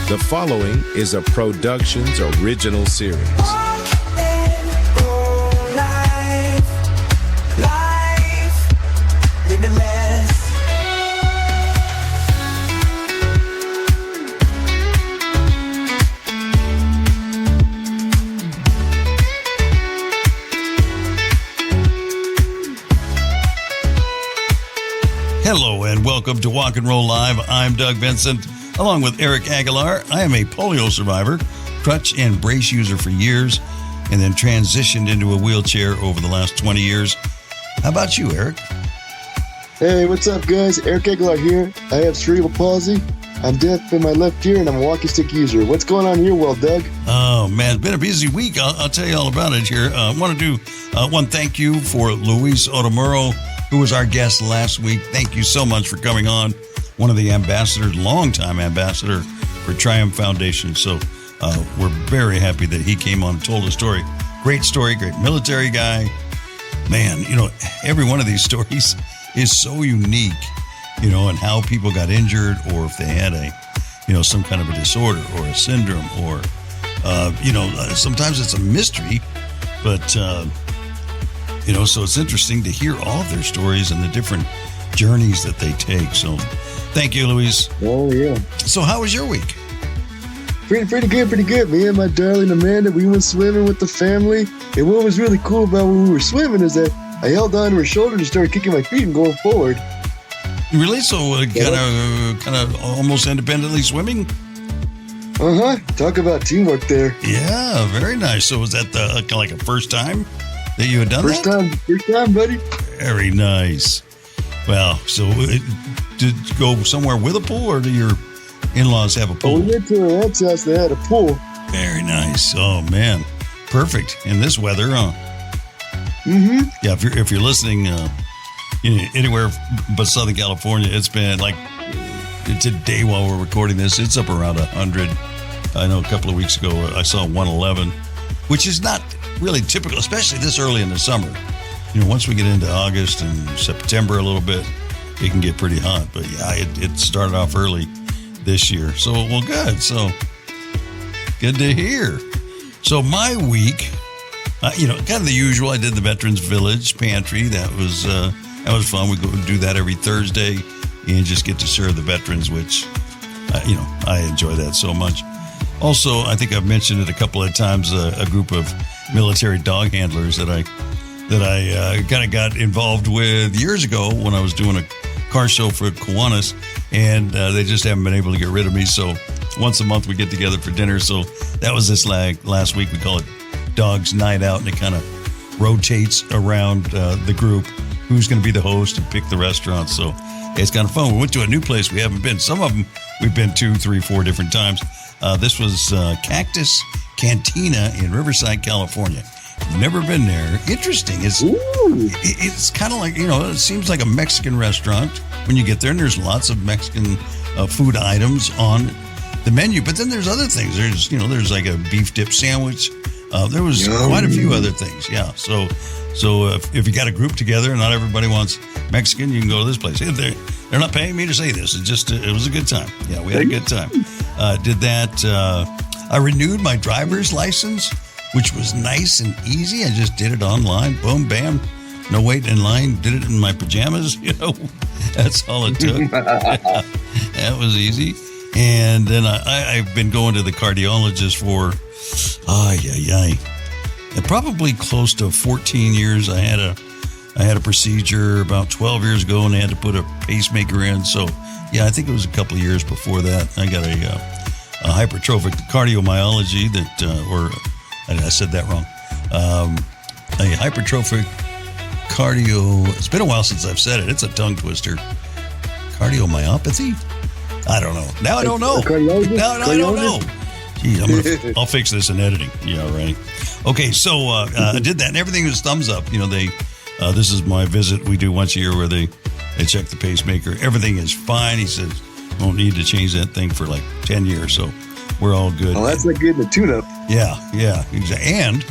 The following is a Productions original series. Hello and welcome to Walk and Roll Live. I'm Doug Vincent, along with Eric Aguilar. I am a polio survivor, crutch and brace user for years, and then transitioned into a wheelchair over the last 20 years. How about you, Eric? Hey, what's up, guys? Eric Aguilar here. I have cerebral palsy. I'm deaf in my left ear, and I'm a walking stick user. What's going on in your world, Doug? Oh, man, it's been a busy week. I'll tell you all about it here. I want to do one thank you for Luis Otomuro, who was our guest last week. Thank you so much for coming on. One of the ambassadors, longtime ambassador for Triumph Foundation. So we're very happy that he came on and told a story. Great story, great military guy. Man, you know, every one of these stories is so unique, you know, and how people got injured or if they had a, you know, some kind of a disorder or a syndrome or, you know, sometimes it's a mystery, but, you know, so it's interesting to hear all of their stories and the different journeys that they take. So thank you, Luis. Oh, yeah. So how was your week? Pretty good. Me and my darling Amanda, we went swimming with the family. And what was really cool about when we were swimming is that I held on to her shoulder and started kicking my feet and going forward. Really? So kind of almost independently swimming? Uh-huh. Talk about teamwork there. Yeah, very nice. So was that the like a first time that you had done First that? time, buddy. Very nice. Well, so did you go somewhere with a pool, or do your in-laws have a pool? Oh, we went to her aunt's house. They had a pool. Very nice. Oh, man. Perfect. In this weather, huh? Mm-hmm. Yeah, if you're listening you know, anywhere but Southern California, it's been like today while we're recording this, it's up around 100. I know a couple of weeks ago I saw 111, which is not really typical, especially this early in the summer. You know, once we get into August and September a little bit, it can get pretty hot. But yeah, it started off early this year. So, well, good. So, good to hear. So, my week, you know, kind of the usual. I did the Veterans Village Pantry. That was fun. We go do that every Thursday and just get to serve the veterans, which, you know, I enjoy that so much. Also, I think I've mentioned it a couple of times, a group of military dog handlers that I kind of got involved with years ago when I was doing a car show for Kiwanis, and they just haven't been able to get rid of me. So once a month we get together for dinner. So that was this last week. We call it Dogs Night Out, and it kind of rotates around the group who's going to be the host and pick the restaurant. So it's kind of fun. We went to a new place we haven't been. Some of them we've been 2, 3, 4 different times. This was Cactus Cantina in Riverside, California. Never been there. Interesting. It's kind of like, you know, it seems like a Mexican restaurant when you get there, and there's lots of Mexican food items on the menu. But then there's other things. There's like a beef dip sandwich. There was quite a few other things. Yeah. So if you got a group together and not everybody wants Mexican, you can go to this place. They're not paying me to say this. It was a good time. Yeah, we had a good time. Did that. I renewed my driver's license, which was nice and easy. I just did it online. Boom, bam. No waiting in line. Did it in my pajamas. You know, that's all it took. That was easy. And then I've been going to the cardiologist for, probably close to 14 years. I had a procedure about 12 years ago, and they had to put a pacemaker in. So, yeah, I think it was a couple of years before that. I got a hypertrophic cardiomyopathy I said that wrong. A hypertrophic it's been a while since I've said it. It's a tongue twister. Cardiomyopathy? I don't know. Now I don't know. Now I don't know. Geez, I'll fix this in editing. Yeah, right. Okay, so I did that, and everything was thumbs up. You know, this is my visit we do once a year where they check the pacemaker. Everything is fine. He says, won't need to change that thing for like 10 years, so we're all good. Oh, that's like getting a tune-up. Yeah, exactly. And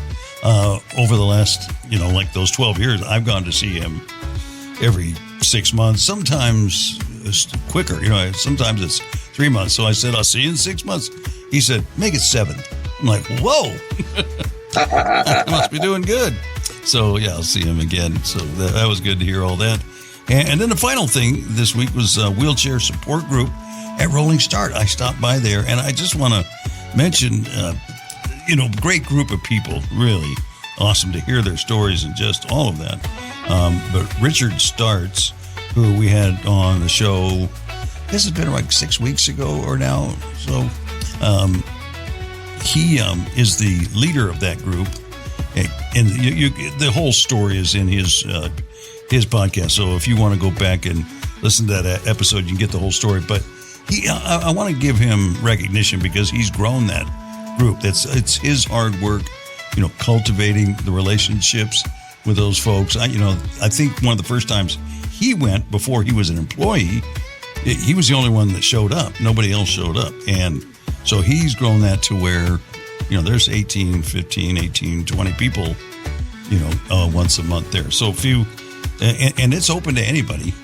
over the last, you know, like those 12 years, I've gone to see him every 6 months, sometimes it's quicker. You know, sometimes it's 3 months. So I said, I'll see you in 6 months. He said, make it 7. I'm like, whoa, I must be doing good. So yeah, I'll see him again. So that was good to hear all that. And then the final thing this week was a wheelchair support group at Rolling Start. I stopped by there, and I just want to mention, great group of people, really awesome to hear their stories and just all of that. But Richard Starts, who we had on the show, this has been like 6 weeks ago or now. So he is the leader of that group. And the whole story is in his podcast. So if you want to go back and listen to that episode, you can get the whole story. But I want to give him recognition because he's grown that group. It's his hard work, cultivating the relationships with those folks. I think one of the first times he went before he was an employee, he was the only one that showed up. Nobody else showed up. And so he's grown that to where, there's 18, 15, 18, 20 people, once a month there. So if you, and it's open to anybody,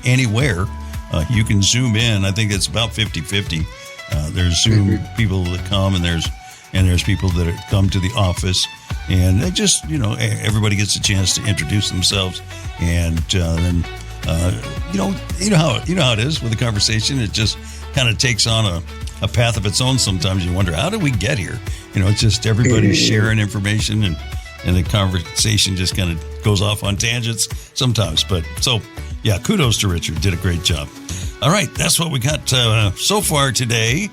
anywhere. You can Zoom in. I think it's about 50-50. There's Zoom people that come, and there's people that come to the office, and it just, everybody gets a chance to introduce themselves, and then, you know how it is with a conversation. It just kind of takes on a path of its own. Sometimes you wonder, how did we get here? It's just everybody's sharing information, and the conversation just kind of goes off on tangents sometimes. But so, yeah, kudos to Richard. Did a great job. All right, that's what we got so far today.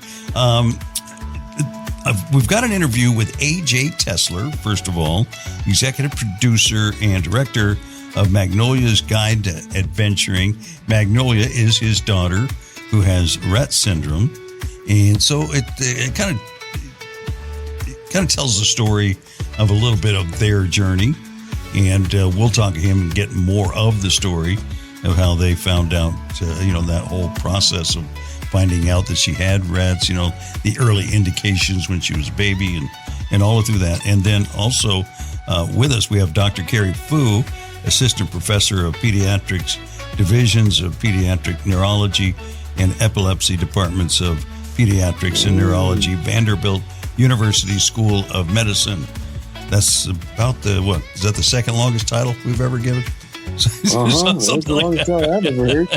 We've got an interview with AJ Tesler, first of all, executive producer and director of Magnolia's Guide to Adventuring. Magnolia is his daughter who has Rett syndrome. And so it kind of tells the story of a little bit of their journey. And we'll talk to him and get more of the story of how they found out, that whole process of finding out that she had Rett's, the early indications when she was a baby and all through that. And then also with us, we have Dr. Cary Fu, assistant professor of pediatrics, divisions of pediatric neurology and epilepsy departments of pediatrics and neurology, Vanderbilt University School of Medicine. That's about is that the second longest title we've ever given? That's the longest title I've ever heard.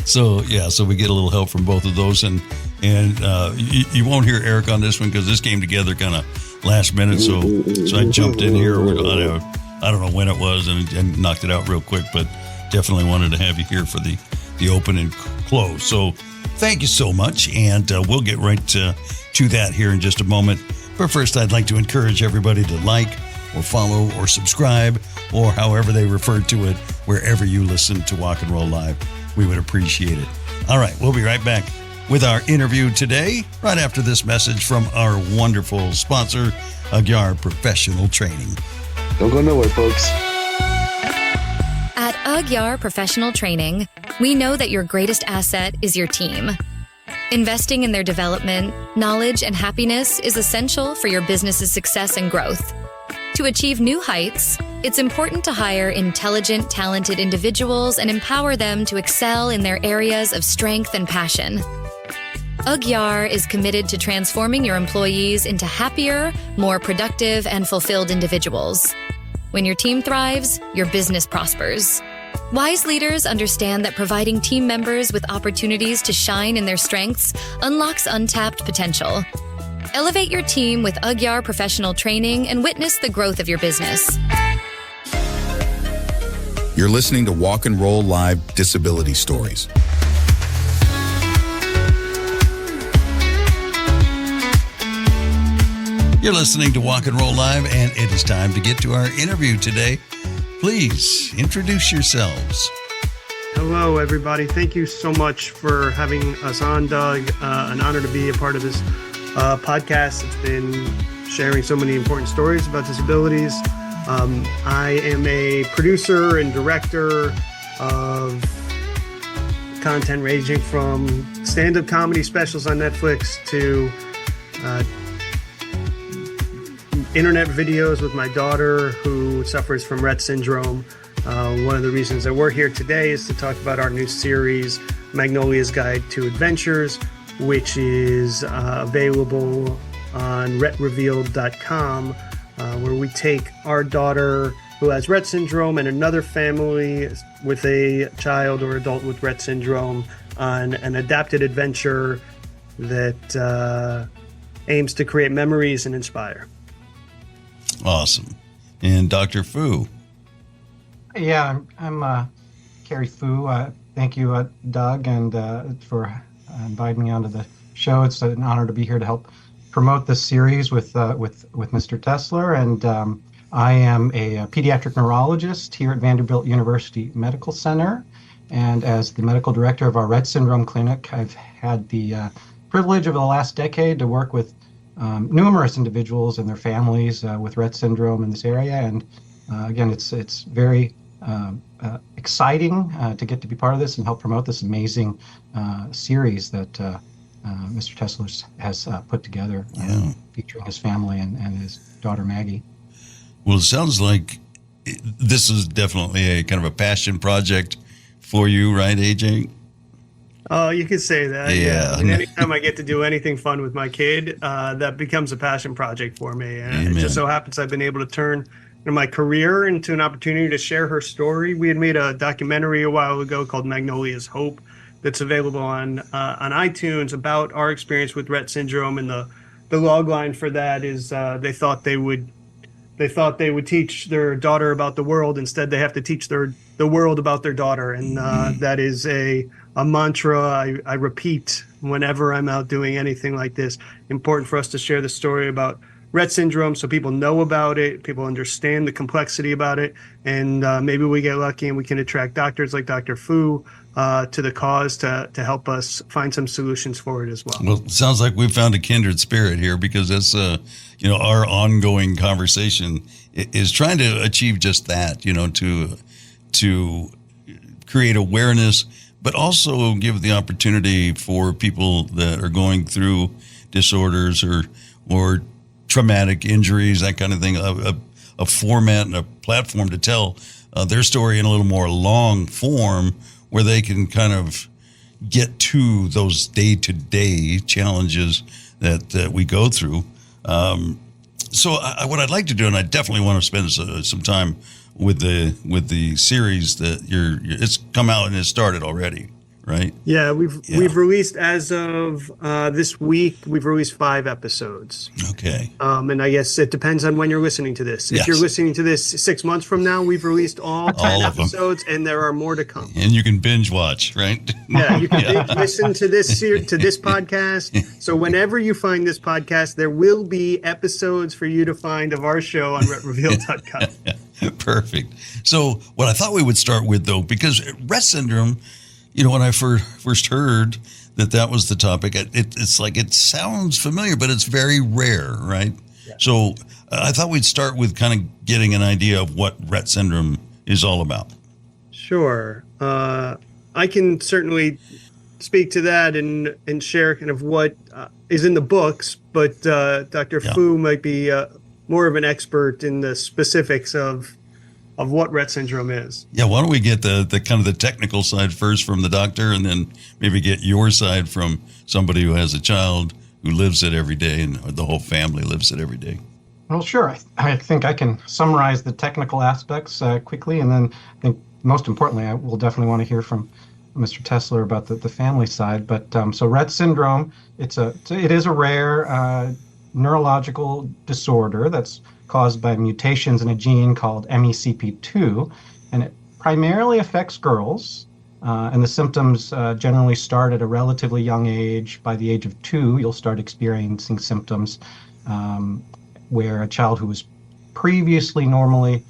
So we get a little help from both of those, and you won't hear Eric on this one because this came together kind of last minute. So I jumped in here. I don't know when it was and knocked it out real quick, but definitely wanted to have you here for the open and close. So thank you so much, and we'll get right to that here in just a moment. But first, I'd like to encourage everybody to like or follow or subscribe or however they refer to it wherever you listen to Walk and Roll Live. We would appreciate it. All right, we'll be right back with our interview today, right after this message from our wonderful sponsor, Acadia Professional Training. Don't go nowhere, folks. At Acadia Professional Training, we know that your greatest asset is your team. Investing in their development, knowledge, and happiness is essential for your business's success and growth. To achieve new heights, it's important to hire intelligent, talented individuals and empower them to excel in their areas of strength and passion. Acadia is committed to transforming your employees into happier, more productive, and fulfilled individuals. When your team thrives, your business prospers. Wise leaders understand that providing team members with opportunities to shine in their strengths unlocks untapped potential. Elevate your team with Acadia Professional Training and witness the growth of your business. You're listening to Walk and Roll Live Disability Stories. You're listening to Walk and Roll Live, and it is time to get to our interview today. Please introduce yourselves. Hello, everybody. Thank you so much for having us on, Doug. An honor to be a part of this podcast. It's been sharing so many important stories about disabilities. I am a producer and director of content ranging from stand-up comedy specials on Netflix to internet videos with my daughter who suffers from Rett syndrome. One of the reasons that we're here today is to talk about our new series, Magnolia's Guide to Adventures, which is available on rettrevealed.com, where we take our daughter who has Rett syndrome and another family with a child or adult with Rett syndrome on an adapted adventure that aims to create memories and inspire. Awesome. And Dr. Fu. Yeah, I'm Cary Fu. Thank you, Doug, and for inviting me onto the show. It's an honor to be here to help promote this series with Mr. Tesler. And I am a pediatric neurologist here at Vanderbilt University Medical Center. And as the medical director of our Rett syndrome clinic, I've had the privilege over the last decade to work with numerous individuals and their families with Rett syndrome in this area. And again, it's very exciting to get to be part of this and help promote this amazing series that Mr. Tesler has put together, featuring his family and his daughter Maggie. Well, it sounds like this is definitely a kind of a passion project for you, right, AJ? Oh, you could say that. Yeah. And anytime I get to do anything fun with my kid, that becomes a passion project for me. And it just so happens I've been able to turn my career into an opportunity to share her story. We had made a documentary a while ago called Magnolia's Hope that's available on iTunes about our experience with Rett syndrome. And the log line for that is they thought they would teach their daughter about the world. Instead, they have to teach the world about their daughter. And that is a mantra I repeat whenever I'm out doing anything like this. Important for us to share the story about Rett syndrome so people know about it, people understand the complexity about it, and maybe we get lucky and we can attract doctors like Dr. Fu to the cause to help us find some solutions for it as well. Well, it sounds like we found a kindred spirit here, because that's our ongoing conversation is trying to achieve just that, to create awareness, but also give the opportunity for people that are going through disorders or traumatic injuries, that kind of thing, a format and a platform to tell their story in a little more long form, where they can kind of get to those day-to-day challenges that we go through. So what I'd like to do, and I definitely want to spend some time with the series that it's come out and it's started already, right? Yeah, we've released, as of this week, we've released 5 episodes. Okay. And I guess it depends on when you're listening to this. If you're listening to this 6 months from now, we've released all 10 episodes, and there are more to come. And you can binge watch, right? Yeah, you can listen to this podcast. So whenever you find this podcast, there will be episodes for you to find of our show on rettrevealed.com. Perfect. So what I thought we would start with, though, because Rett syndrome, when I first heard that was the topic, it's like it sounds familiar, but it's very rare, right? Yeah. So I thought we'd start with kind of getting an idea of what Rett syndrome is all about. Sure. I can certainly speak to that and share kind of what is in the books, but Dr. Fu might be more of an expert in the specifics of what Rett syndrome is. Yeah, why don't we get the kind of the technical side first from the doctor, and then maybe get your side from somebody who has a child who lives it every day, and the whole family lives it every day. Well, sure. I think I can summarize the technical aspects quickly, and then I think most importantly, I will definitely want to hear from Mr. Tesler about the family side. But so Rett syndrome, it is a rare neurological disorder that's caused by mutations in a gene called MECP2, and it primarily affects girls. And the symptoms generally start at a relatively young age. By the age of 2, you'll start experiencing symptoms where a child who was previously normally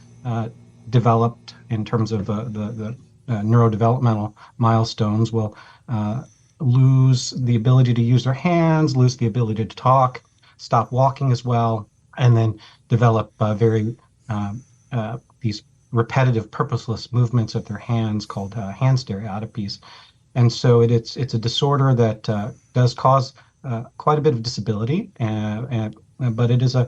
developed in terms of the neurodevelopmental milestones will lose the ability to use their hands, lose the ability to talk, stop walking as well, and then develop these repetitive, purposeless movements of their hands called hand stereotypies. And so it's a disorder that does cause quite a bit of disability, but it's a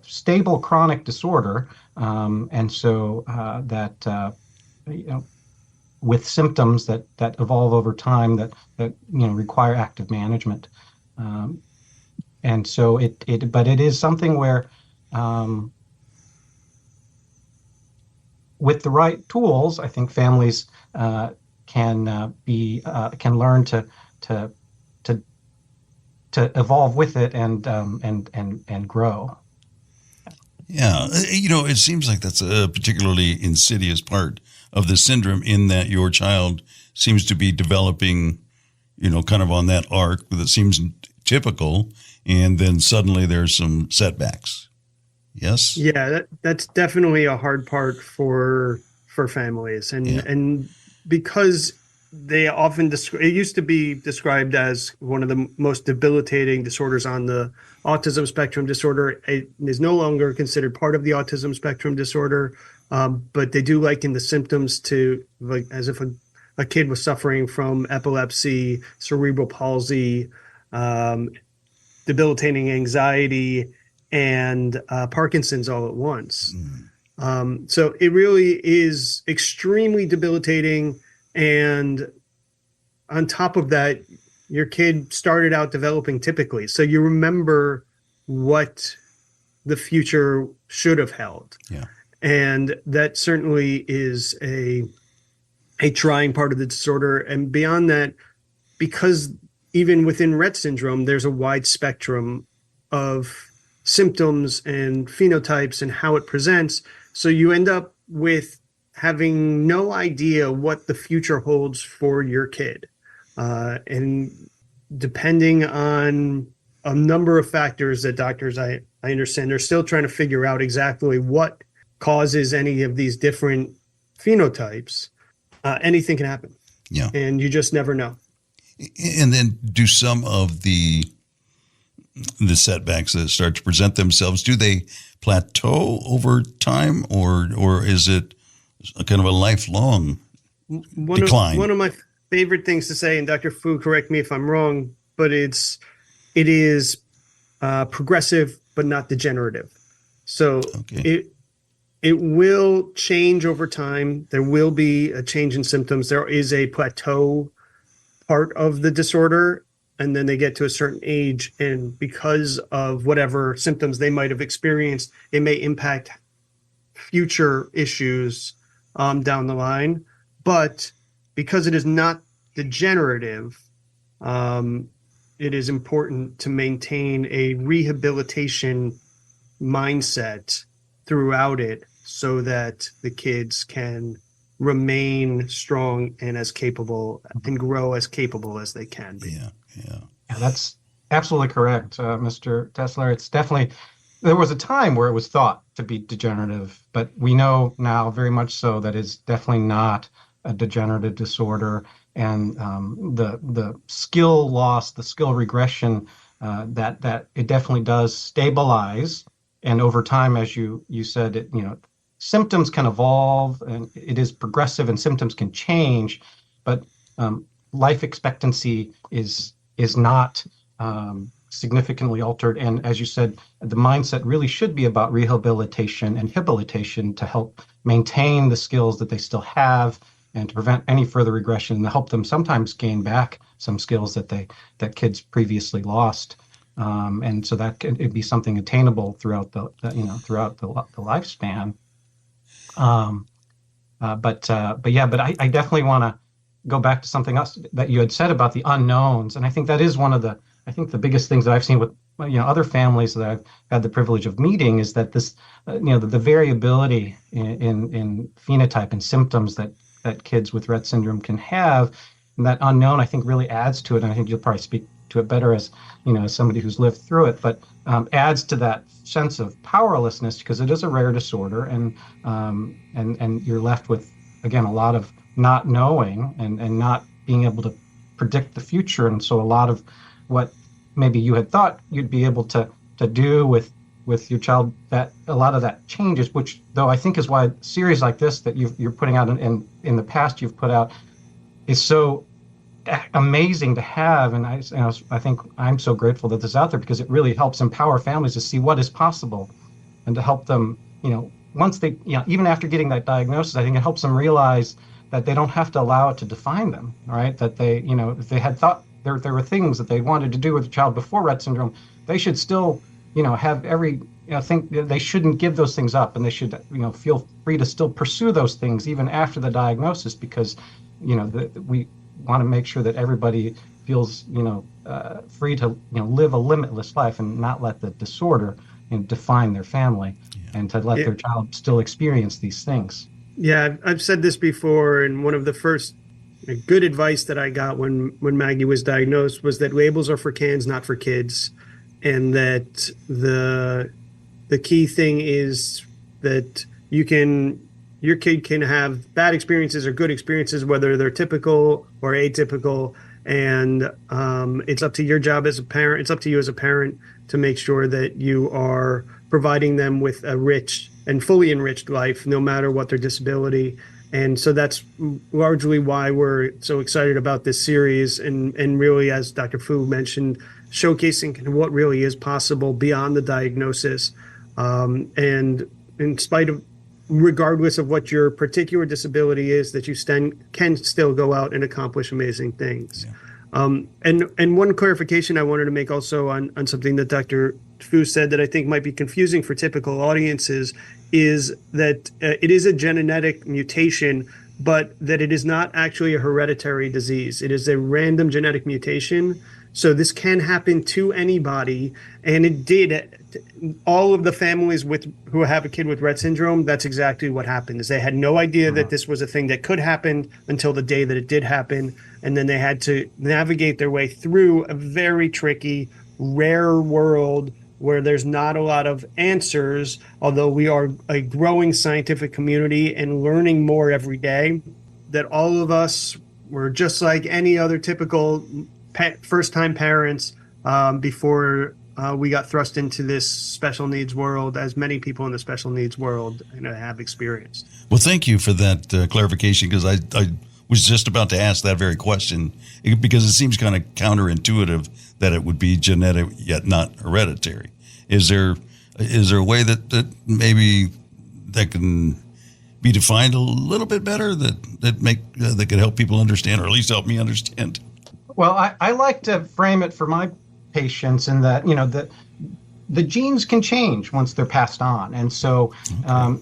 stable chronic disorder, and so that with symptoms that evolve over time that require active management, and so but it is something where with the right tools, I think families can learn to evolve with it and grow. Yeah, it seems like that's a particularly insidious part of the syndrome, in that your child seems to be developing, kind of on that arc that seems typical, and then suddenly there's some setbacks. Yes? Yeah, that's definitely a hard part for families. And because they often it used to be described as one of the most debilitating disorders on the autism spectrum disorder. It is no longer considered part of the autism spectrum disorder, but they do liken the symptoms to as if a kid was suffering from epilepsy, cerebral palsy, debilitating anxiety, and Parkinson's all at once. So it really is extremely debilitating. And on top of that, your kid started out developing typically. So you remember what the future should have held. Yeah. And that certainly is a trying part of the disorder. And beyond that, because even within Rett syndrome, there's a wide spectrum of symptoms and phenotypes and how it presents. So you end up with having no idea what the future holds for your kid. And depending on a number of factors that doctors, I understand, they're still trying to figure out exactly what causes any of these different phenotypes, anything can happen. Yeah. And you just never know. And then do some of the setbacks that start to present themselves, do they plateau over time, or is it a kind of a lifelong decline? One of my favorite things to say, and Dr. Fu, correct me if I'm wrong, but it is progressive but not degenerative. So okay. It will change over time. There will be a change in symptoms. There is a plateau part of the disorder, and then they get to a certain age, and because of whatever symptoms they might have experienced, it may impact future issues down the line. But because it is not degenerative, it is important to maintain a rehabilitation mindset throughout it so that the kids can remain strong and as capable and grow as capable as they can be. Yeah. That's absolutely correct, Mr. Tesler. It's definitely, there was a time where it was thought to be degenerative, but we know now very much so that it's definitely not a degenerative disorder. And the skill loss, the skill regression, that it definitely does stabilize. And over time, as you said, it, symptoms can evolve, and it is progressive, and symptoms can change, but life expectancy is not significantly altered. And as you said, the mindset really should be about rehabilitation and habilitation to help maintain the skills that they still have and to prevent any further regression, and to help them sometimes gain back some skills that kids previously lost. And so that it'd be something attainable throughout the lifespan. But I definitely want to go back to something else that you had said about the unknowns, and I think that is one of the biggest things that I've seen with other families that I've had the privilege of meeting, is that this the variability in phenotype and symptoms that kids with Rett syndrome can have, and that unknown I think really adds to it. And I think you'll probably speak to it better as as somebody who's lived through it, but adds to that sense of powerlessness, because it is a rare disorder, and you're left with, again, a lot of not knowing and not being able to predict the future. And so a lot of what maybe you had thought you'd be able to do with your child, that a lot of that changes, which though I think is why a series like this that you're putting out and in the past you've put out is so amazing to have. And I think I'm so grateful that this is out there, because it really helps empower families to see what is possible and to help them, once they, even after getting that diagnosis, I think it helps them realize that they don't have to allow it to define them, right? That they, if they had thought there were things that they wanted to do with a child before Rett syndrome, they should still, have every, think that they shouldn't give those things up, and they should, feel free to still pursue those things even after the diagnosis, because, we want to make sure that everybody feels, free to, live a limitless life and not let the disorder define their family, and to let their child still experience these things. Yeah, I've said this before, and one of the first good advice that I got when Maggie was diagnosed was that labels are for cans, not for kids, and that the key thing is that your kid can have bad experiences or good experiences, whether they're typical or atypical, and it's up to your job as a parent. It's up to you as a parent to make sure that you are providing them with a rich and fully enriched life, no matter what their disability. And so that's largely why we're so excited about this series, and really, as Dr. Fu mentioned, showcasing what really is possible beyond the diagnosis. And in spite of, regardless of what your particular disability is, that you can still go out and accomplish amazing things. Yeah. And one clarification I wanted to make also on something that Dr. Fu said that I think might be confusing for typical audiences is that it is a genetic mutation, but that it is not actually a hereditary disease. It is a random genetic mutation. So this can happen to anybody, and it did. All of the families who have a kid with Rett syndrome, that's exactly what happened. Is they had no idea that this was a thing that could happen until the day that it did happen, and then they had to navigate their way through a very tricky, rare world where there's not a lot of answers, although we are a growing scientific community and learning more every day, that all of us were just like any other typical first-time parents before we got thrust into this special needs world, as many people in the special needs world have experienced. Well, thank you for that clarification, because I was just about to ask that very question, because it seems kind of counterintuitive that it would be genetic yet not hereditary. Is there a way that maybe that can be defined a little bit better, that could help people understand, or at least help me understand? Well, I like to frame it for my patients in that, the genes can change once they're passed on. And so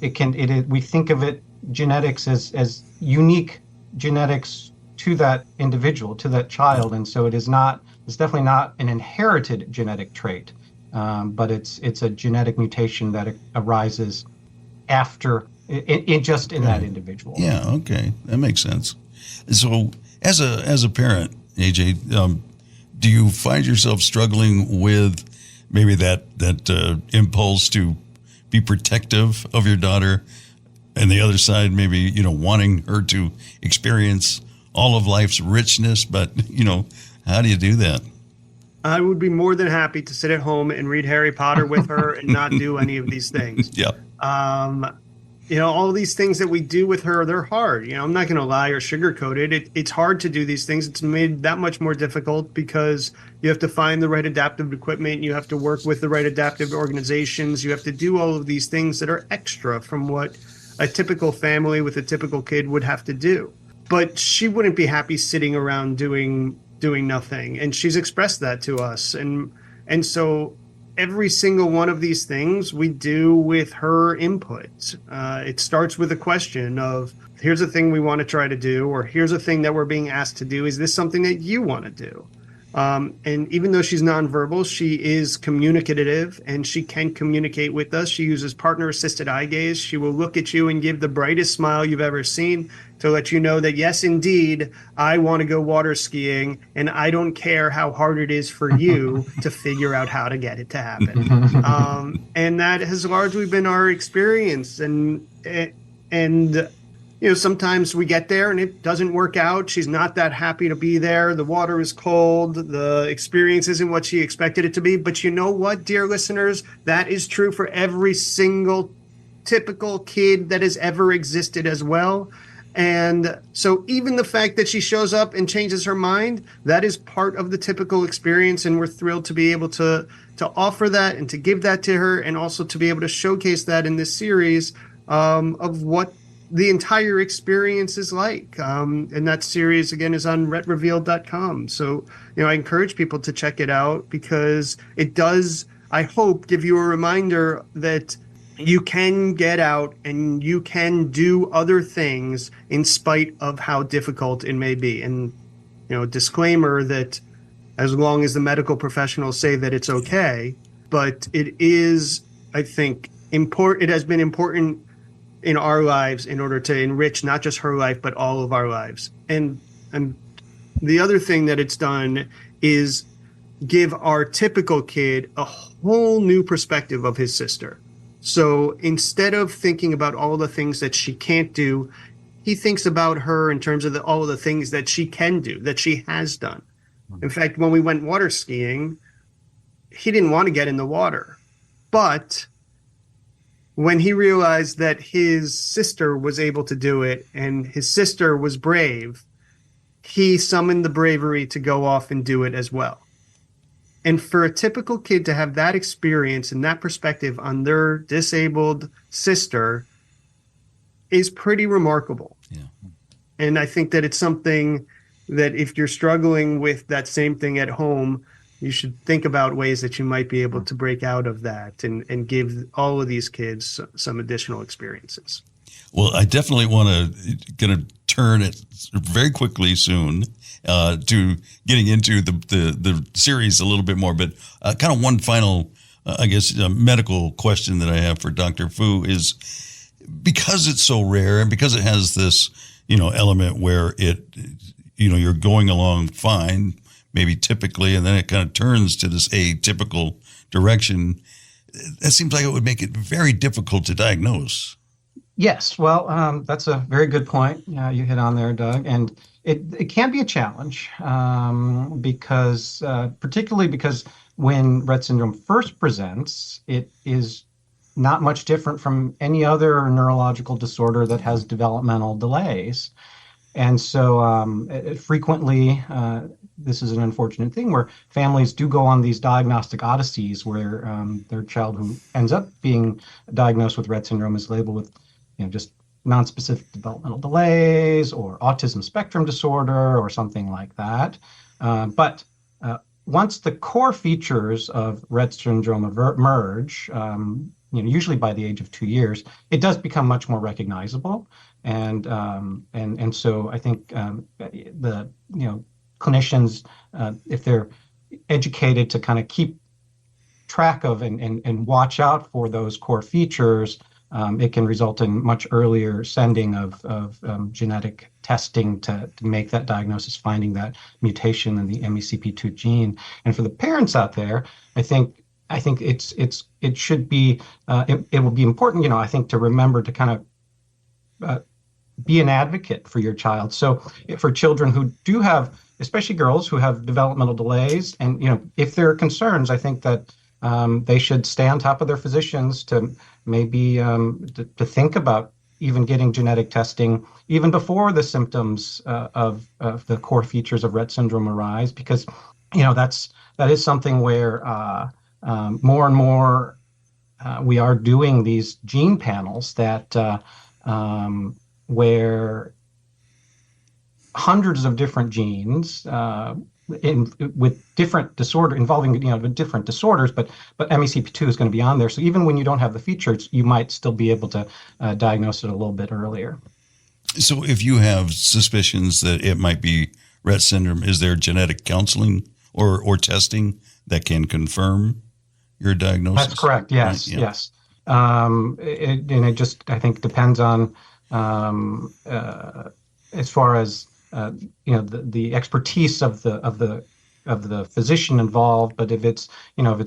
we think of genetics as unique genetics to that individual, to that child. And so it's definitely not an inherited genetic trait, but it's a genetic mutation that arises after in that individual. Yeah. Okay. That makes sense. So as a parent, AJ, do you find yourself struggling with maybe that impulse to be protective of your daughter, and the other side maybe wanting her to experience all of life's richness, but how do you do that? I would be more than happy to sit at home and read Harry Potter with her and not do any of these things. Yeah. All these things that we do with her, they're hard. I'm not going to lie or sugarcoat it. It's hard to do these things. It's made that much more difficult because you have to find the right adaptive equipment. You have to work with the right adaptive organizations. You have to do all of these things that are extra from what a typical family with a typical kid would have to do. But she wouldn't be happy sitting around doing nothing. And she's expressed that to us. And so every single one of these things we do with her input. It starts with a question of, here's a thing we want to try to do, or here's a thing that we're being asked to do. Is this something that you want to do? And even though she's nonverbal, she is communicative, and she can communicate with us. She uses partner-assisted eye gaze. She will look at you and give the brightest smile you've ever seen to let you know that, yes, indeed, I want to go water skiing, and I don't care how hard it is for you to figure out how to get it to happen. And that has largely been our experience. And sometimes we get there and it doesn't work out. She's not that happy to be there. The water is cold. The experience isn't what she expected it to be. But you know what, dear listeners? That is true for every single typical kid that has ever existed as well. And so even the fact that she shows up and changes her mind, that is part of the typical experience. And we're thrilled to be able to offer that and to give that to her, and also to be able to showcase that in this series of what the entire experience is like. And that series, again, is on revealed.com. So, I encourage people to check it out, because it does, I hope, give you a reminder that you can get out and you can do other things in spite of how difficult it may be. And, disclaimer that as long as the medical professionals say that it's okay, but it is, I think, it has been important in our lives in order to enrich not just her life, but all of our lives. And the other thing that it's done is give our typical kid a whole new perspective of his sister. So instead of thinking about all the things that she can't do, he thinks about her in terms of all the things that she can do, that she has done. In fact, when we went water skiing, he didn't want to get in the water. But when he realized that his sister was able to do it and his sister was brave, he summoned the bravery to go off and do it as well. And for a typical kid to have that experience and that perspective on their disabled sister is pretty remarkable. Yeah. And I think that it's something that if you're struggling with that same thing at home, you should think about ways that you might be able to break out of that and give all of these kids some additional experiences. Well, I definitely want to turn it very quickly soon to getting into the series a little bit more. But kind of one final, medical question that I have for Dr. Fu is, because it's so rare and because it has this, element where you're going along fine, maybe typically, and then it kind of turns to this atypical direction. That seems like it would make it very difficult to diagnose. Yes, well, that's a very good point you hit on there, Doug. And it can be a challenge because, particularly because when Rett syndrome first presents, it is not much different from any other neurological disorder that has developmental delays. And so frequently, this is an unfortunate thing where families do go on these diagnostic odysseys where their child who ends up being diagnosed with Rett syndrome is labeled with just nonspecific developmental delays or autism spectrum disorder or something like that. But once the core features of Rett syndrome emerge, usually by the age of 2 years, it does become much more recognizable. And so I think the clinicians, if they're educated to kind of keep track of and watch out for those core features, it can result in much earlier sending of genetic testing to make that diagnosis, finding that mutation in the MECP2 gene. And for the parents out there, I think it should be it will be important, I think, to remember to kind of be an advocate for your child. So for children who do have, especially girls who have developmental delays, and if there are concerns, I think that they should stay on top of their physicians to maybe to think about even getting genetic testing even before the symptoms of the core features of Rett syndrome arise, because that is something where more and more we are doing these gene panels that where hundreds of different genes with different disorder involving different disorders, but MECP2 is going to be on there. So even when you don't have the features, you might still be able to diagnose it a little bit earlier. So if you have suspicions that it might be Rett syndrome, is there genetic counseling or testing that can confirm your diagnosis? That's correct. Yes, right? Yeah. Yes. It just, I think, depends on as far as the expertise of the physician involved. But if it's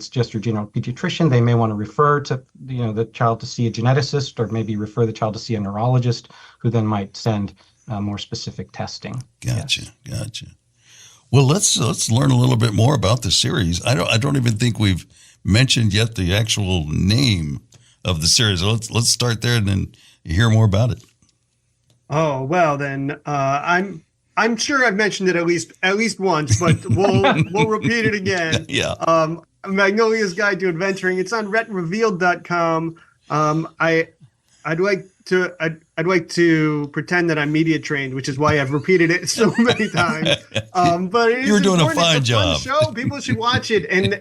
just your general pediatrician, they may want to refer to the child to see a geneticist, or maybe refer the child to see a neurologist, who then might send more specific testing. Gotcha. Well, let's learn a little bit more about the series. I don't even think we've mentioned yet the actual name of the series. Let's start there and then hear more about it. Oh, well then, I'm sure I've mentioned it at least once, but we'll repeat it again. Yeah. Magnolia's Guide to Adventuring. It's on rettrevealed.com. I'd like to pretend that I'm media trained, which is why I've repeated it so many times. But it is You're doing a important. fine It's a fun job. show. People should watch it, and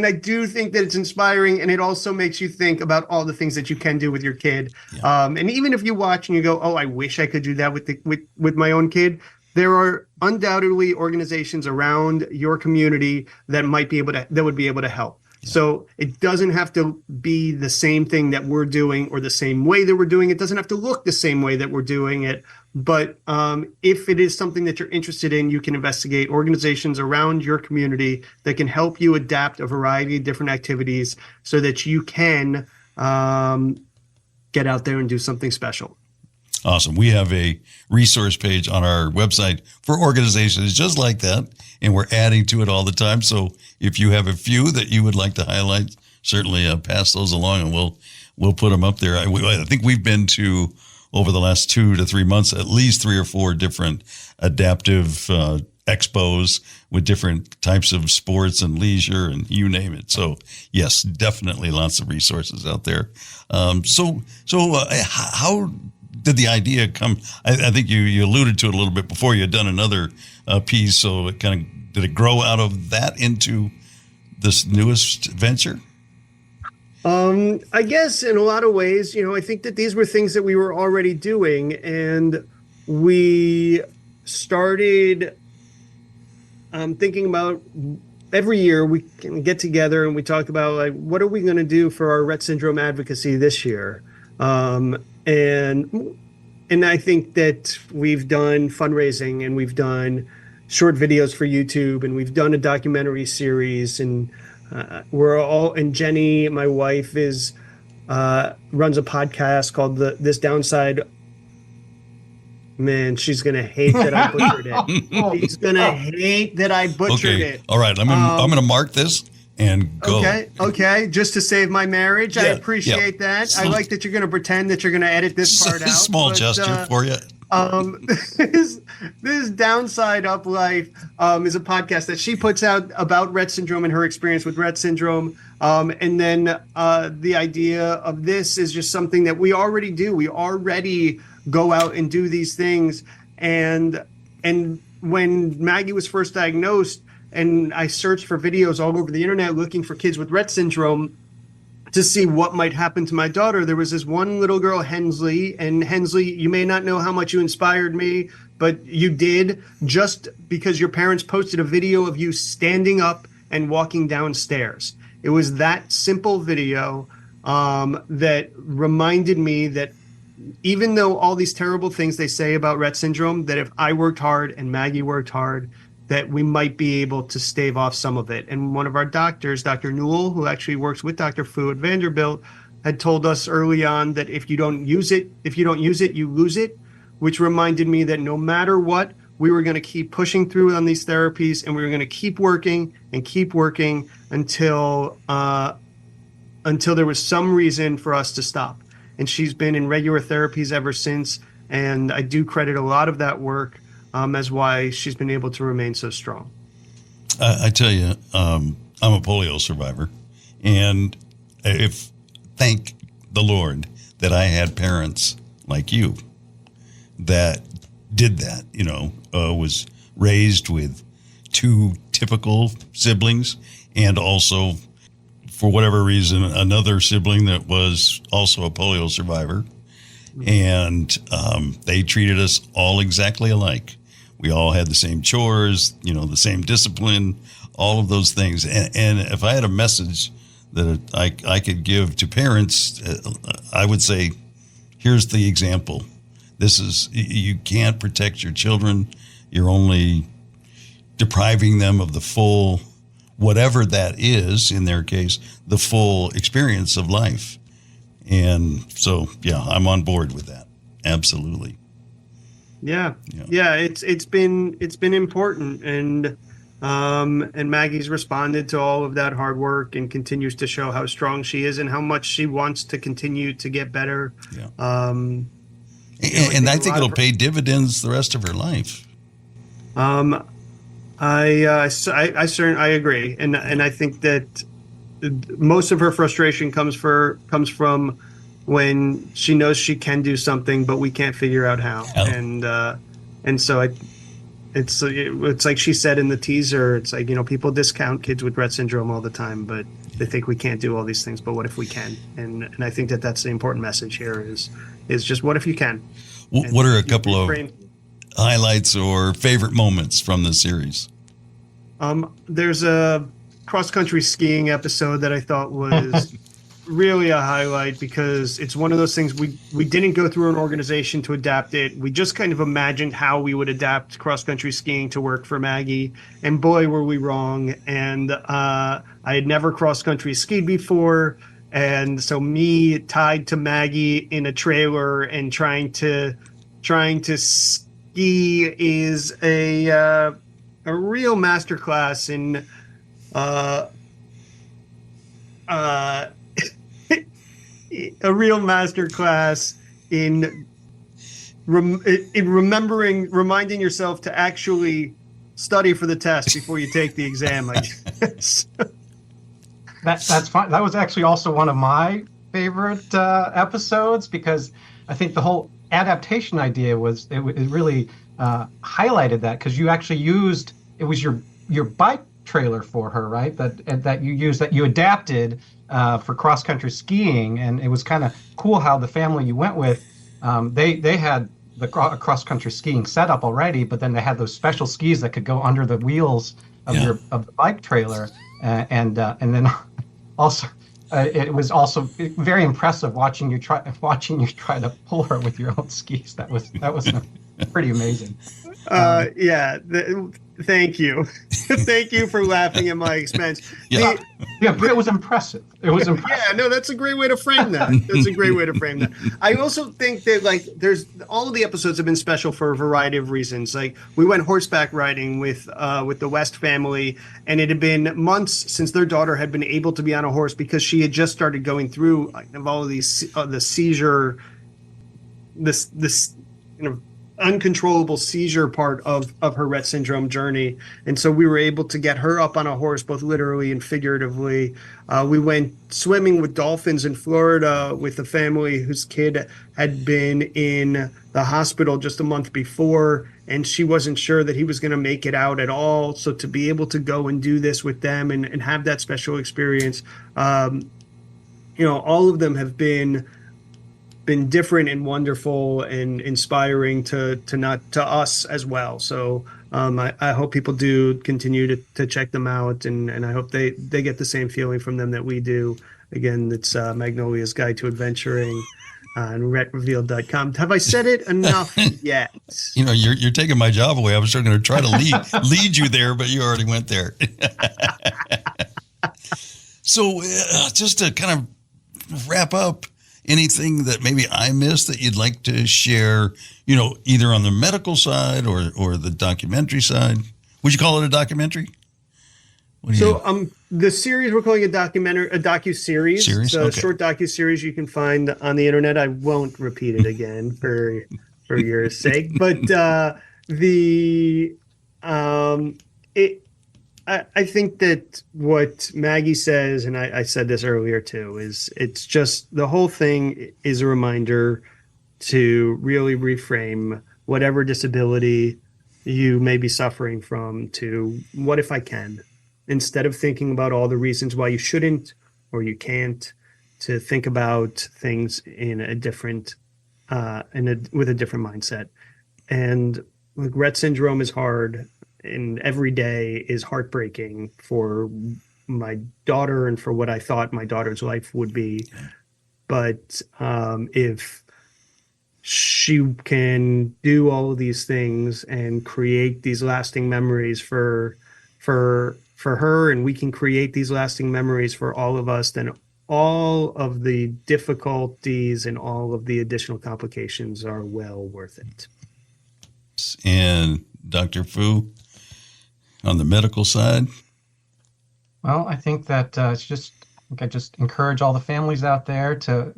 I do think that it's inspiring, and it also makes you think about all the things that you can do with your kid. Yeah. And even if you watch and you go, "Oh, I wish I could do that with my own kid," there are undoubtedly organizations around your community that would be able to help. Yeah. So it doesn't have to be the same thing that we're doing or the same way that we're doing it. It doesn't have to look the same way that we're doing it. But if it is something that you're interested in, you can investigate organizations around your community that can help you adapt a variety of different activities so that you can get out there and do something special. Awesome. We have a resource page on our website for organizations just like that, and we're adding to it all the time. So if you have a few that you would like to highlight, certainly pass those along, and we'll put them up there. I think we've been to, over the last 2 to 3 months, at least 3 or 4 different adaptive expos with different types of sports and leisure and you name it. So yes, definitely lots of resources out there. So how did the idea come? I think you alluded to it a little bit before. You had done another piece, so it kind of, did it grow out of that into this newest venture? I guess in a lot of ways, I think that these were things that we were already doing, and we started thinking about every year we can get together and we talk about, like, what are we going to do for our Rett syndrome advocacy this year? And I think that we've done fundraising, and we've done short videos for YouTube, and we've done a documentary series, and and Jenny, my wife, runs a podcast called This Downside. Man, she's gonna hate that I butchered it. She's gonna hate that I butchered it. All right, I'm gonna mark this and go. Okay. Just to save my marriage, I appreciate that. I like that you're going to pretend that you're going to edit this part out. Small gesture for you. This Downside Up Life is a podcast that she puts out about Rett syndrome and her experience with Rett syndrome. And then the idea of this is just something that we already do. We already go out and do these things. And when Maggie was first diagnosed, and I searched for videos all over the internet looking for kids with Rett syndrome to see what might happen to my daughter, there was this one little girl, Hensley. And Hensley, you may not know how much you inspired me, but you did, just because your parents posted a video of you standing up and walking downstairs. It was that simple video that reminded me that even though all these terrible things they say about Rett syndrome, that if I worked hard and Maggie worked hard, that we might be able to stave off some of it. And one of our doctors, Dr. Newell, who actually works with Dr. Fu at Vanderbilt, had told us early on that if you don't use it, you lose it, which reminded me that no matter what, we were going to keep pushing through on these therapies, and we were going to keep working until there was some reason for us to stop. And she's been in regular therapies ever since, and I do credit a lot of that work as why she's been able to remain so strong. I tell you, I'm a polio survivor, and thank the Lord that I had parents like you that did that, was raised with 2 typical siblings, and also, for whatever reason, another sibling that was also a polio survivor. And they treated us all exactly alike. We all had the same chores, the same discipline, all of those things. And if I had a message that I could give to parents, I would say, here's the example. You can't protect your children. You're only depriving them of the full, whatever that is, in their case, the full experience of life. And so, I'm on board with that. Absolutely. Yeah. It's been important, and Maggie's responded to all of that hard work and continues to show how strong she is and how much she wants to continue to get better. Yeah. And I think it'll pay dividends the rest of her life. I certainly agree, and I think that most of her frustration comes from when she knows she can do something, but we can't figure out how. And so it's like she said in the teaser. It's like, people discount kids with Rett syndrome all the time, but they think we can't do all these things. But what if we can? And I think that that's the important message here is just what if you can? What are a couple of highlights or favorite moments from the series? There's a cross-country skiing episode that I thought was really a highlight, because it's one of those things we didn't go through an organization to adapt it. We just kind of imagined how we would adapt cross-country skiing to work for Maggie, and boy, were we wrong. And I had never cross-country skied before, and so me tied to Maggie in a trailer and trying to ski is a real masterclass in reminding yourself to actually study for the test before you take the exam. That's fine. That was actually also one of my favorite episodes, because I think the whole adaptation idea it really highlighted that, because you actually used, it was your bike trailer for her, right? That you adapted for cross country skiing, and it was kind of cool how the family you went with, they had the cross country skiing set up already, but then they had those special skis that could go under the wheels of the bike trailer, and then also. It was also very impressive watching you try to pull her with your own skis. That was pretty amazing. Thank you. Thank you for laughing at my expense. Yeah, but it was impressive. Yeah, no, that's a great way to frame that. I also think that there's all of the episodes have been special for a variety of reasons. Like, we went horseback riding with the West family, and it had been months since their daughter had been able to be on a horse, because she had just started going through all of these the seizure, this uncontrollable seizure part of her Rett syndrome journey. And so we were able to get her up on a horse, both literally and figuratively. We went swimming with dolphins in Florida with a family whose kid had been in the hospital just a month before, and she wasn't sure that he was going to make it out at all. So to be able to go and do this with them and have that special experience, all of them have been different and wonderful and inspiring to us as well. So I hope people do continue to check them out, and I hope they get the same feeling from them that we do. Again, it's Magnolia's Guide to Adventuring on RettRevealed.com. Have I said it enough yet? You're taking my job away. I was going to try to lead you there, but you already went there. So just to kind of wrap up, anything that maybe I missed that you'd like to share, either on the medical side or the documentary side? Would you call it a documentary? The series, we're calling it a docu-series. It's a short docu-series you can find on the internet. I won't repeat it again for your sake, but I think that what Maggie says, and I said this earlier too, is it's just the whole thing is a reminder to really reframe whatever disability you may be suffering from to what if I can, instead of thinking about all the reasons why you shouldn't or you can't, to think about things in a different with a different mindset. And Rett syndrome is hard, and every day is heartbreaking for my daughter and for what I thought my daughter's life would be. But if she can do all of these things and create these lasting memories for her, and we can create these lasting memories for all of us, then all of the difficulties and all of the additional complications are well worth it. And Dr. Fu, on the medical side? Well, I think that I just encourage all the families out there to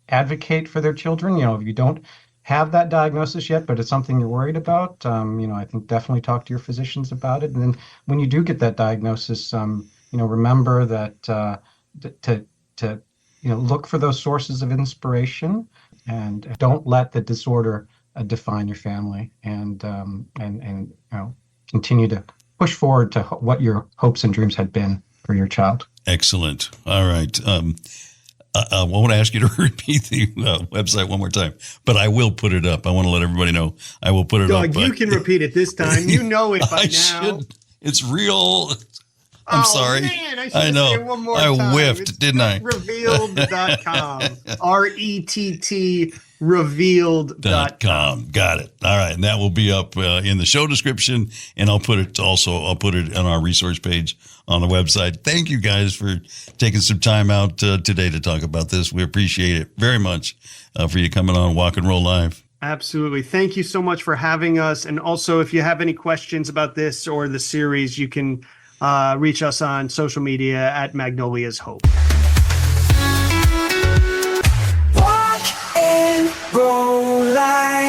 advocate for their children. If you don't have that diagnosis yet, but it's something you're worried about, I think definitely talk to your physicians about it. And then when you do get that diagnosis, remember that to look for those sources of inspiration, and don't let the disorder define your family, and continue to push forward to what your hopes and dreams had been for your child. Excellent. All right. I won't ask you to repeat the website one more time, but I will put it up. I want to let everybody know I will put it up. You can repeat it this time. You know it by now. Should. It's real. I'm sorry. Man, I know. Say it one more I time. whiffed, It's didn't I? Revealed.com. RETT revealed.com. Got it. All right. And that will be up in the show description. And I'll put it on our resource page on the website. Thank you guys for taking some time out today to talk about this. We appreciate it very much for you coming on Walk and Roll Live. Absolutely. Thank you so much for having us. And also, if you have any questions about this or the series, you can reach us on social media at Magnolia's Hope.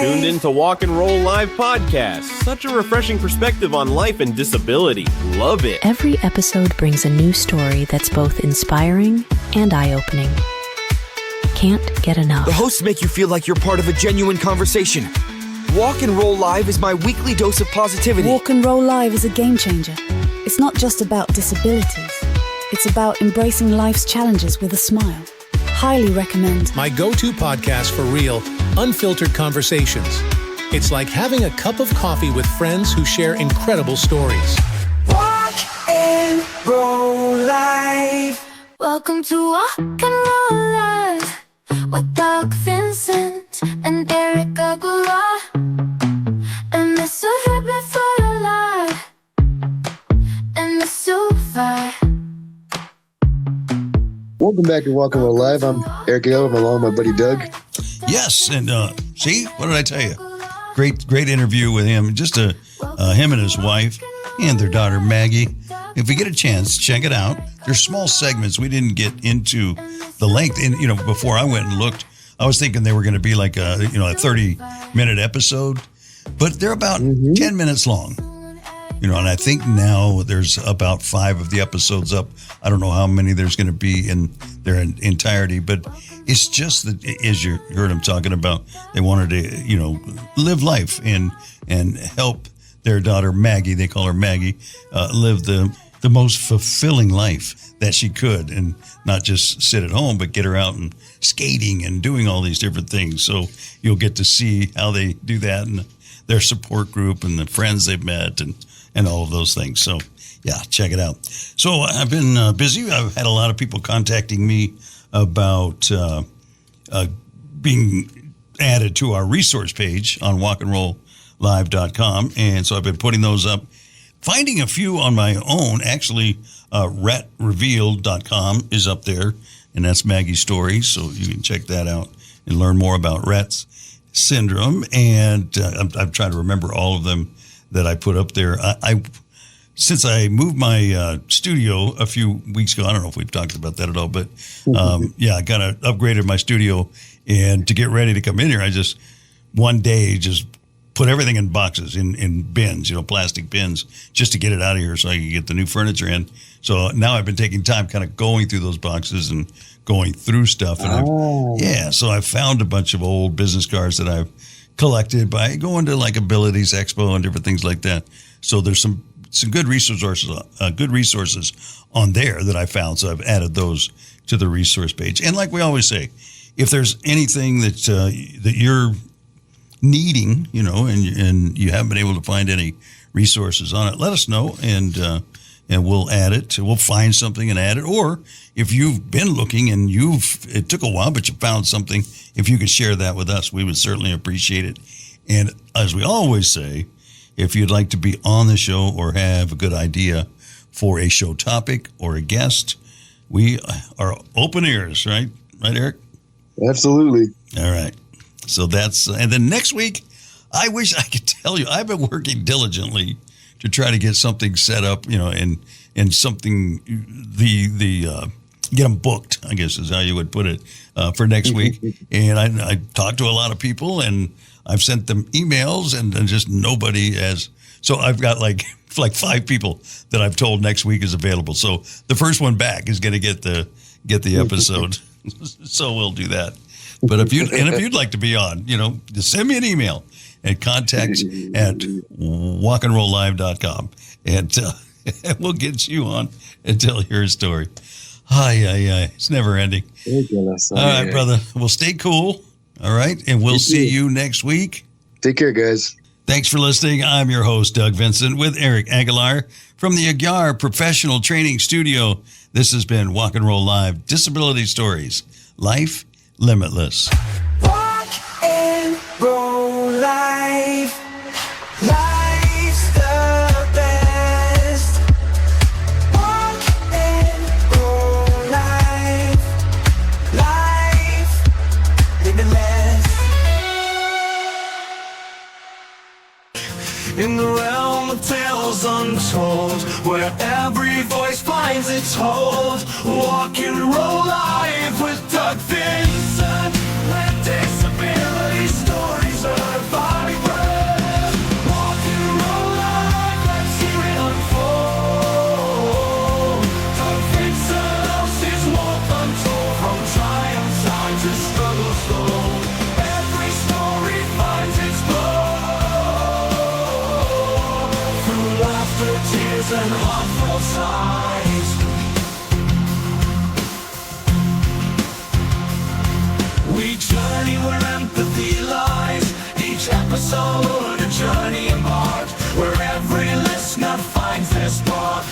Tuned in to Walk and Roll Live podcast. Such a refreshing perspective on life and disability. Love it. Every episode brings a new story that's both inspiring and eye-opening. Can't get enough. The hosts make you feel like you're part of a genuine conversation. Walk and Roll Live is my weekly dose of positivity. Walk and Roll Live is a game changer. It's not just about disabilities. It's about embracing life's challenges with a smile. Highly recommend. My go-to podcast for real, unfiltered conversations. It's like having a cup of coffee with friends who share incredible stories. Walk and Roll Live. Welcome to Walk and Roll Live with Doug Vincent and Eric Aguilar and Mr. Happy for your life and Mr. Fire. Welcome back to Walk and Roll Live. I'm Eric Aguilar. I'm along with my buddy Doug. Yes, and see, what did I tell you? Great interview with him. Just him and his wife and their daughter Maggie. If you get a chance, check it out. There's small segments. We didn't get into the length. And before I went and looked, I was thinking they were going to be like a 30-minute episode, but they're about 10 minutes long. And I think now there's about 5 of the episodes up. I don't know how many there's going to be in their entirety, but it's just that, as you heard them talking about, they wanted to, live life and help their daughter Maggie, they call her Maggie, live the most fulfilling life that she could, and not just sit at home, but get her out and skating and doing all these different things. So you'll get to see how they do that, and their support group and the friends they've met and all of those things. So, yeah, check it out. So I've been busy. I've had a lot of people contacting me about being added to our resource page on walkandrolllive.com. And so I've been putting those up, finding a few on my own. Actually, revealed.com is up there, and that's Maggie's story. So you can check that out and learn more about Rett's syndrome. And I'm trying to remember all of them that I put up there. Since I moved my studio a few weeks ago, I don't know if we've talked about that at all, but I kind of upgraded my studio, and to get ready to come in here, I just one day just put everything in boxes, in bins, plastic bins, just to get it out of here so I could get the new furniture in. So now I've been taking time kind of going through those boxes and going through stuff. And so I found a bunch of old business cards that I've collected by going to like Abilities Expo and different things like that. So there's some good resources on there that I found. So I've added those to the resource page. And like we always say, if there's anything that you're needing, and you haven't been able to find any resources on it, let us know, and we'll add it. We'll find something and add it. Or if you've been looking and it took a while, but you found something, if you could share that with us, we would certainly appreciate it. And as we always say, if you'd like to be on the show or have a good idea for a show topic or a guest, we are open ears, right? Right, Eric? Absolutely. All right. So and then next week, I wish I could tell you, I've been working diligently to try to get something set up, and something, the booked, I guess is how you would put it, for next week. And I talked to a lot of people, and I've sent them emails, and just nobody has. So I've got like 5 people that I've told next week is available. So the first one back is going to get the episode. So we'll do that. But if you'd like to be on, just send me an email at contact@walkandrolllive.com, and we'll get you on and tell your story. It's never ending. All right, brother. Well, stay cool. All right, and we'll see you next week. Take care, guys. Thanks for listening. I'm your host, Doug Vincent, with Eric Aguilar from the Aguilar Professional Training Studio. This has been Walk and Roll Live, Disability Stories, Life Limitless. Walk and roll life. Life's the best. Walk and roll life. Life limitless. In the realm of tales untold, where every voice finds its hold. Walk and roll life with Doug Vincent, where disability stories are body breath. Walk and roll life, let's hear it unfold. Doug Vincent lost his walk untold, from triumph side to struggle soul. Every story finds its glow, through laughter, tears, and heartfelt sighs. We journey where empathy lies. Each episode a journey embarked, where every listener finds their spot.